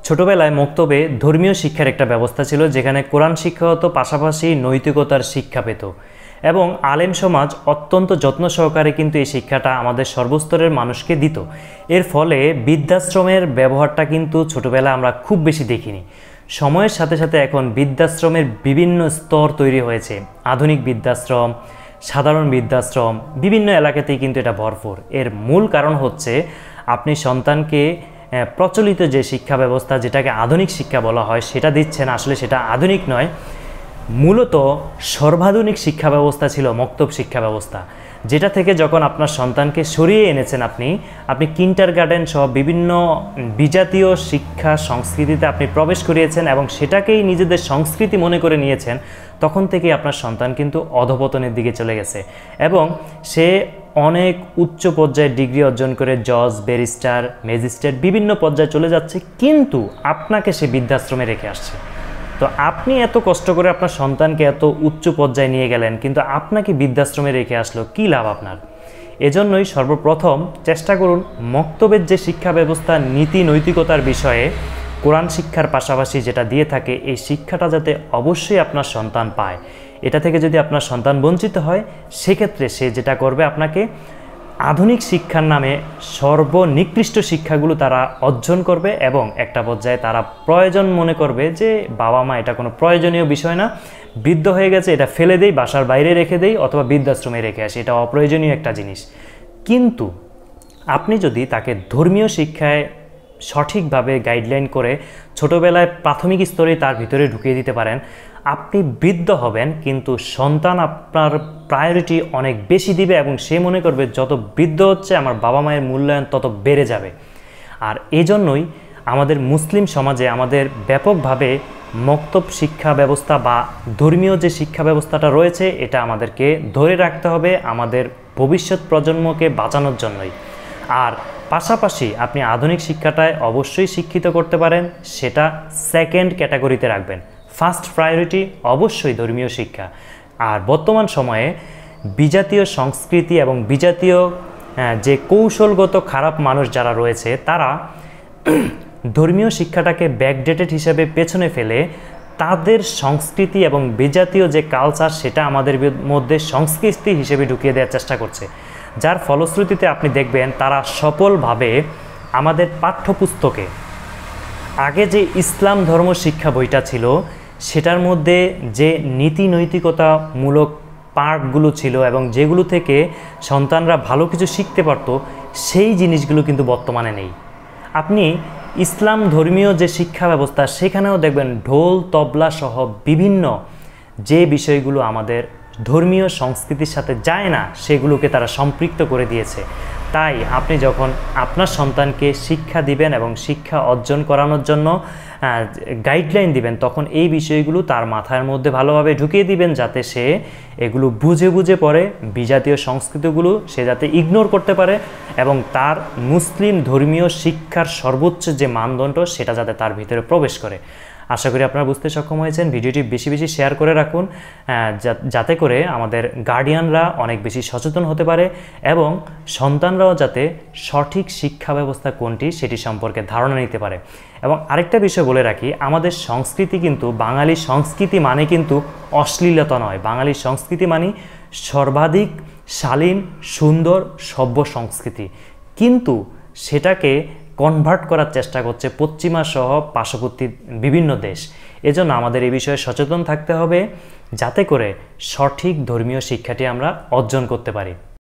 ছোটবেলায় মক্তবে ধর্মীয় শিক্ষার একটা ব্যবস্থা ছিল, যেখানে কোরআন শিক্ষা হতো, পাশাপাশি নৈতিকতার শিক্ষা পেত এবং আলেম সমাজ অত্যন্ত যত্ন সহকারে কিন্তু এই শিক্ষাটা আমাদের সর্বস্তরের মানুষকে দিত। এর ফলে বৃদ্ধাশ্রমের ব্যবহারটা কিন্তু ছোটবেলায় আমরা খুব বেশি দেখিনি। সময়ের সাথে সাথে এখন বৃদ্ধাশ্রমের বিভিন্ন স্তর তৈরি হয়েছে। আধুনিক বৃদ্ধাশ্রম, সাধারণ বৃদ্ধাশ্রম, বিভিন্ন এলাকাতেই কিন্তু এটা ভরপুর। এর মূল কারণ হচ্ছে আপনি সন্তানকে প্রচলিত যে শিক্ষা ব্যবস্থা, যেটাকে আধুনিক শিক্ষা বলা হয়, সেটা দিচ্ছেন। আসলে সেটা আধুনিক নয়, মূলত সর্বাধুনিক শিক্ষা ব্যবস্থা ছিল মক্তব শিক্ষা ব্যবস্থা, যেটা থেকে যখন আপনার সন্তানকে সরিয়ে এনেছেন আপনি কিন্ডারগার্টেন সহ বিভিন্ন বিজাতীয় শিক্ষা সংস্কৃতিতে আপনি প্রবেশ করিয়েছেন এবং সেটাকেই নিজেদের সংস্কৃতি মনে করে নিয়েছেন, তখন থেকেই আপনার সন্তান কিন্তু অধঃপতনের দিকে চলে গেছে এবং সে অনেক উচ্চ পর্যায়ে ডিগ্রি অর্জন করে জজ, ব্যারিস্টার, ম্যাজিস্ট্রেট বিভিন্ন পর্যায়ে চলে যাচ্ছে, কিন্তু আপনাকে সে বৃদ্ধাশ্রমে রেখে আসছে। তো আপনি এত কষ্ট করে আপনার সন্তানকে এত উচ্চ পর্যায়ে নিয়ে গেলেন, কিন্তু আপনাকে বৃদ্ধাশ্রমে রেখে আসলো, কী লাভ আপনার? এজন্যই সর্বপ্রথম চেষ্টা করুন মক্তবের যে শিক্ষা ব্যবস্থা নীতি নৈতিকতার বিষয়ে কোরআন শিক্ষার পাশাপাশি যেটা দিয়ে থাকে, এই শিক্ষাটা যাতে অবশ্যই আপনার সন্তান পায়। এটা থেকে যদি আপনার সন্তান বঞ্চিত হয়, সেক্ষেত্রে সে যেটা করবে, আপনাকে আধুনিক শিক্ষার নামে সর্বনিকৃষ্ট শিক্ষাগুলো তারা অর্জন করবে এবং একটা পর্যায়ে তারা প্রয়োজন মনে করবে যে বাবা মা এটা কোনো প্রয়োজনীয় বিষয় না, বৃদ্ধ হয়ে গেছে, এটা ফেলে দেই, বাসার বাইরে রেখে দেই অথবা বৃদ্ধাশ্রমে রেখে আসি, এটা অপ্রয়োজনীয় একটা জিনিস। কিন্তু আপনি যদি তাকে ধর্মীয় শিক্ষায় সঠিকভাবে গাইডলাইন করে ছোটোবেলায় প্রাথমিক স্তরে তার ভিতরে ঢুকিয়ে দিতে পারেন, আপনি বৃদ্ধ হবেন কিন্তু সন্তান আপনার প্রায়োরিটি অনেক বেশি দিবে এবং সে মনে করবে যত বৃদ্ধ হচ্ছে আমার বাবা মায়ের মূল্যায়ন তত বেড়ে যাবে। আর এজন্যই আমাদের মুসলিম সমাজে আমাদের ব্যাপকভাবে মক্তব শিক্ষা ব্যবস্থা বা ধর্মীয় যে শিক্ষা ব্যবস্থাটা রয়েছে, এটা আমাদেরকে ধরে রাখতে হবে আমাদের ভবিষ্যৎ প্রজন্মকে বাঁচানোর জন্যই। আর পাশাপাশি আপনি আধুনিক শিক্ষাটায় অবশ্যই শিক্ষিত করতে পারেন, সেটা সেকেন্ড ক্যাটাগরিতে রাখবেন। ফার্স্ট প্রায়োরিটি অবশ্যই ধর্মীয় শিক্ষা। আর বর্তমান সময়ে বিজাতীয় সংস্কৃতি এবং বিজাতীয় যে কৌশলগত খারাপ মানুষ যারা রয়েছে, তারা ধর্মীয় শিক্ষাটাকে ব্যাকডেটেড হিসেবে পেছনে ফেলে তাদের সংস্কৃতি এবং বিজাতীয় যে কালচার, সেটা আমাদের মধ্যে সংস্কৃতি হিসেবে ঢুকিয়ে দেওয়ার চেষ্টা করছে, যার ফলশ্রুতিতে আপনি দেখবেন তারা সফলভাবে আমাদের পাঠ্যপুস্তকে আগে যে ইসলাম ধর্ম শিক্ষা বইটা ছিল, সেটার মধ্যে যে নীতি নৈতিকতামূলক পার্টগুলো ছিল এবং যেগুলো থেকে সন্তানরা ভালো কিছু শিখতে পারতো, সেই জিনিসগুলো কিন্তু বর্তমানে নেই। আপনি ইসলাম ধর্মীয় যে শিক্ষা ব্যবস্থা, সেখানেও দেখবেন ঢোল তবলা সহ বিভিন্ন যে বিষয়গুলো আমাদের ধর্মীয় সংস্কৃতির সাথে যায় না, সেগুলোকে তারা সম্পৃক্ত করে দিয়েছে। তাই আপনি যখন আপনার সন্তানকে শিক্ষা দিবেন এবং শিক্ষা অর্জন করানোর জন্য গাইডলাইন দিবেন, তখন এই বিষয়গুলো তার মাথার মধ্যে ভালোভাবে ঢুকিয়ে দিবেন, যাতে সে এগুলো বুঝে বুঝে পড়ে, বিজাতীয় সংস্কৃতিগুলো সে যাতে ইগনোর করতে পারে এবং তার মুসলিম ধর্মীয় শিক্ষার সর্বোচ্চ যে মানদণ্ড, সেটা যাতে তার ভিতরে প্রবেশ করে। আশা করি আপনারা বুঝতে সক্ষম হয়েছেন। ভিডিওটি বেশি বেশি শেয়ার করে রাখুন, যাতে করে আমাদের গার্ডিয়ানরা অনেক বেশি সচেতন হতে পারে এবং সন্তানরাও যাতে সঠিক শিক্ষা ব্যবস্থা কোনটি সেটি সম্পর্কে ধারণা নিতে পারে। এবং আরেকটা বিষয় বলে রাখি, আমাদের সংস্কৃতি কিন্তু, বাঙালি সংস্কৃতি মানে কিন্তু অশ্লীলতা নয়। বাঙালি সংস্কৃতি মানে সর্বাধিক শালীন, সুন্দর, সভ্য সংস্কৃতি, কিন্তু সেটাকে কনভার্ট করার চেষ্টা করছে পশ্চিমা সহ পার্শ্ববর্তী বিভিন্ন দেশ। এজন্য আমাদের এই বিষয়ে সচেতন থাকতে হবে, যাতে করে সঠিক ধর্মীয় শিক্ষাটি আমরা অর্জন করতে পারি।